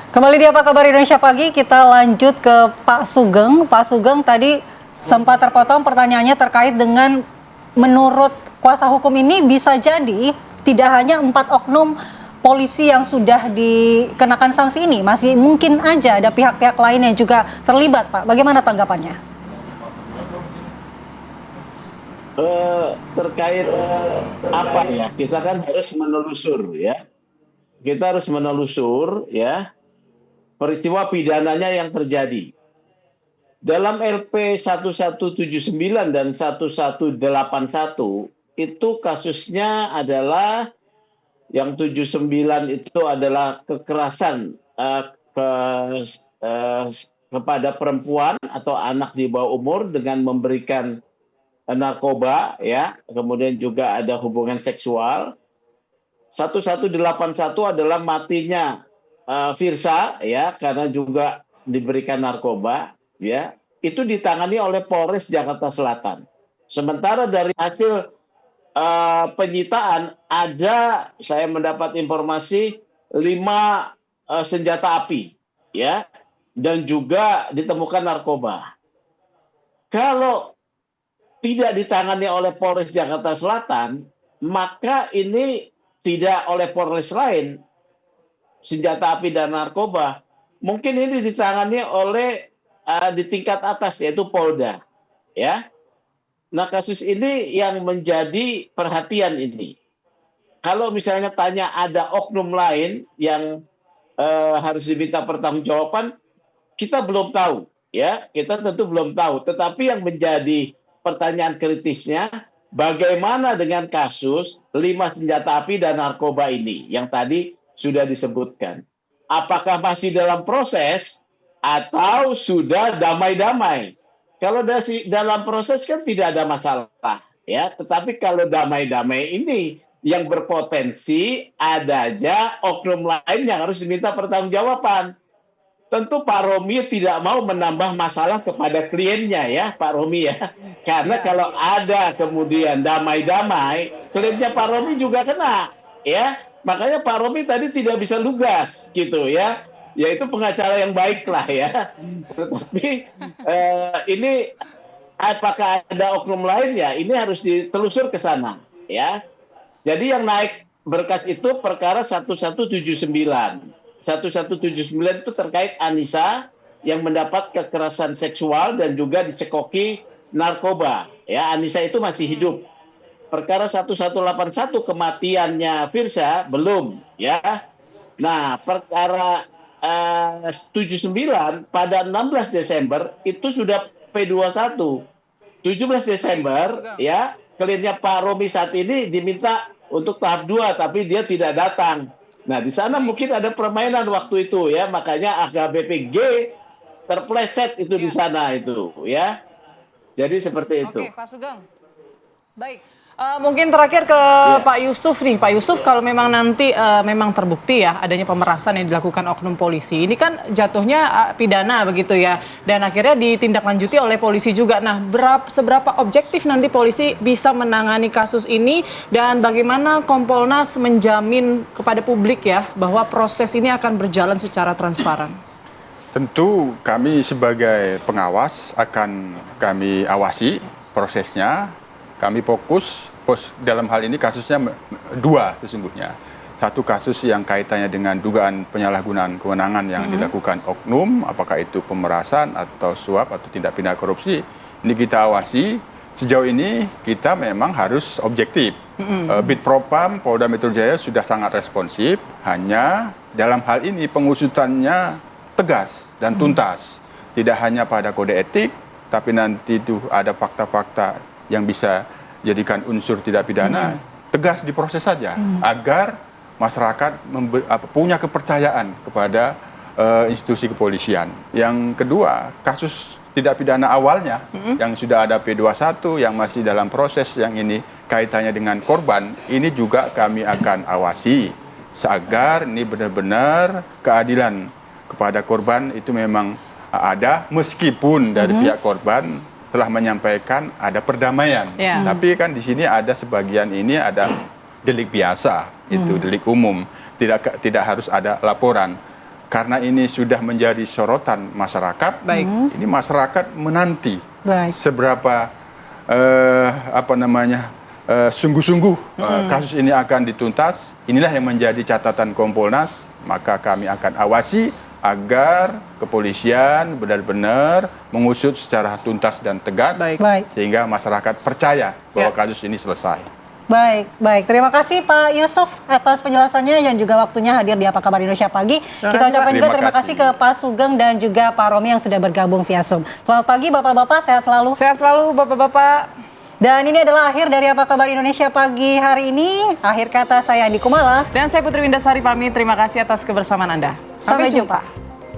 Kembali di Apa Kabar Indonesia Pagi, kita lanjut ke Pak Sugeng. Pak Sugeng, tadi sempat terpotong pertanyaannya terkait dengan menurut kuasa hukum ini bisa jadi tidak hanya 4 oknum polisi yang sudah dikenakan sanksi ini, masih mungkin aja ada pihak-pihak lain yang juga terlibat, Pak. Bagaimana tanggapannya? Terkait apa ya? Kita kan harus menelusur ya. Kita harus menelusur ya peristiwa pidananya yang terjadi. Dalam LP 1179 dan 1181 itu kasusnya adalah yang 79 itu adalah kekerasan kepada perempuan atau anak di bawah umur dengan memberikan narkoba ya, kemudian juga ada hubungan seksual. 1181 adalah matinya Firsa ya karena juga diberikan narkoba ya. Itu ditangani oleh Polres Jakarta Selatan. Sementara dari hasil penyitaan ada, saya mendapat informasi 5 senjata api ya, dan juga ditemukan narkoba. Kalau tidak ditangani oleh Polres Jakarta Selatan, maka ini tidak oleh Polres lain, senjata api dan narkoba, mungkin ini ditangani oleh di tingkat atas yaitu Polda, ya. Nah kasus ini yang menjadi perhatian ini. Kalau misalnya tanya ada oknum lain yang harus diminta pertanggungjawaban, kita belum tahu, ya. Kita tentu belum tahu. Tetapi yang menjadi pertanyaan kritisnya, bagaimana dengan kasus 5 senjata api dan narkoba ini yang tadi sudah disebutkan? Apakah masih dalam proses atau sudah damai-damai? Kalau dalam proses kan tidak ada masalah, ya. Tetapi kalau damai-damai ini yang berpotensi adanya oknum lain yang harus diminta pertanggungjawaban. Tentu Pak Romi tidak mau menambah masalah kepada kliennya ya, Pak Romi ya. Karena kalau ada kemudian damai-damai, kliennya Pak Romi juga kena ya. Makanya Pak Romi tadi tidak bisa lugas gitu ya. Yaitu pengacara yang baik lah ya. Tetapi ini apakah ada oknum lain ya? Ini harus ditelusur ke sana ya. Jadi yang naik berkas itu perkara 1179. 1179 itu terkait Anissa yang mendapat kekerasan seksual dan juga dicekoki narkoba. Ya, Anissa itu masih hidup. Perkara 1181 kematiannya Firsa belum, ya. Nah, perkara 79 pada 16 Desember itu sudah P21. 17 Desember, ya, kliennya Pak Romi saat ini diminta untuk tahap 2 tapi dia tidak datang. Nah, di sana mungkin ada permainan waktu itu ya, makanya AKBP G terpleset itu di sana itu ya. Jadi seperti itu. Oke, Pak Sugeng. Baik. Mungkin terakhir ke Pak Yusuf nih. Pak Yusuf, kalau memang nanti memang terbukti ya adanya pemerasan yang dilakukan oknum polisi, ini kan jatuhnya pidana begitu ya, dan akhirnya ditindaklanjuti oleh polisi juga. Nah, seberapa objektif nanti polisi bisa menangani kasus ini dan bagaimana Kompolnas menjamin kepada publik ya bahwa proses ini akan berjalan secara transparan? Tentu kami sebagai pengawas akan kami awasi prosesnya. Kami fokus dalam hal ini kasusnya 2 sesungguhnya. Satu kasus yang kaitannya dengan dugaan penyalahgunaan kewenangan yang dilakukan oknum, apakah itu pemerasan atau suap atau tindak pidana korupsi, ini kita awasi. Sejauh ini kita memang harus objektif. Bitpropam Polda Metro Jaya sudah sangat responsif, hanya dalam hal ini pengusutannya tegas dan tuntas. Tidak hanya pada kode etik, tapi nanti itu ada fakta-fakta yang bisa jadikan unsur tidak pidana, tegas diproses saja agar masyarakat punya kepercayaan kepada institusi kepolisian. Yang kedua, kasus tidak pidana awalnya yang sudah ada P21 yang masih dalam proses, yang ini kaitannya dengan korban, ini juga kami akan awasi agar ini benar-benar keadilan kepada korban itu memang ada, meskipun dari pihak korban telah menyampaikan ada perdamaian. Tapi kan di sini ada sebagian ini ada delik biasa, itu delik umum, tidak harus ada laporan. karena ini sudah menjadi sorotan masyarakat, Baik. ini masyarakat menanti Baik. seberapa sungguh-sungguh kasus ini akan dituntas. Inilah yang menjadi catatan Kompolnas, maka kami akan awasi agar kepolisian benar-benar mengusut secara tuntas dan tegas, Baik. Baik. sehingga masyarakat percaya bahwa Ya. kasus ini selesai. Baik, baik. Terima kasih Pak Yusuf atas penjelasannya dan juga waktunya hadir di Apa Kabar Indonesia Pagi. Kita kasih, ucapkan Pak. juga Terima terima kasih ke kasih. Pak Sugeng dan juga Pak Romi yang sudah bergabung via Zoom. Selamat pagi Bapak-Bapak, sehat selalu. Sehat selalu Bapak-bapak. Dan ini adalah akhir dari Apa Kabar Indonesia Pagi hari ini. Akhir kata saya Andi Kumala. Dan saya Putri Windasari pamit. Terima kasih atas kebersamaan Anda. Sampai jumpa.